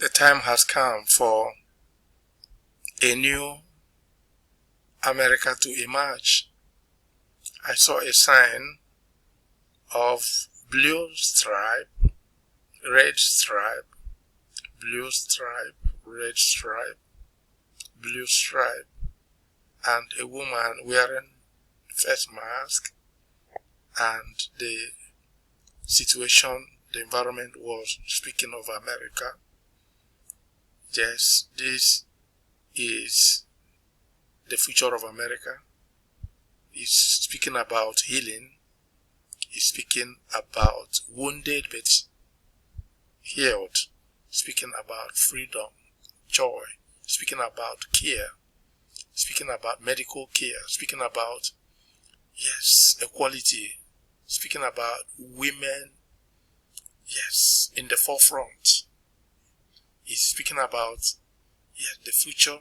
The time has come for a new America to emerge. I saw a sign of blue stripe, red stripe, blue stripe, red stripe, blue stripe, and a woman wearing face mask, and the situation, the environment was speaking of America. Yes, this is the future of America. It's speaking about healing. It's speaking about wounded but healed. Speaking about freedom, joy. Speaking about care. Speaking about medical care. Speaking about, yes, equality. Speaking about women, yes, in the forefront. He's speaking about, yes, the future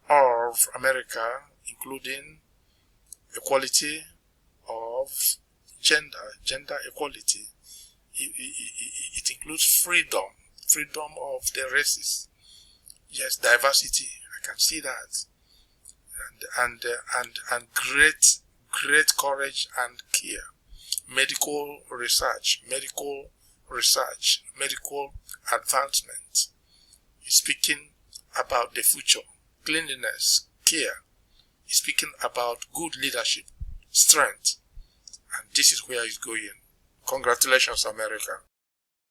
of America, including equality of gender equality. It includes freedom of the races. Yes, diversity. I can see that, and great courage and care. Medical research, medical advancement. He's speaking about the future, cleanliness, care. He's speaking about good leadership, strength, and this is where he's going. Congratulations, America.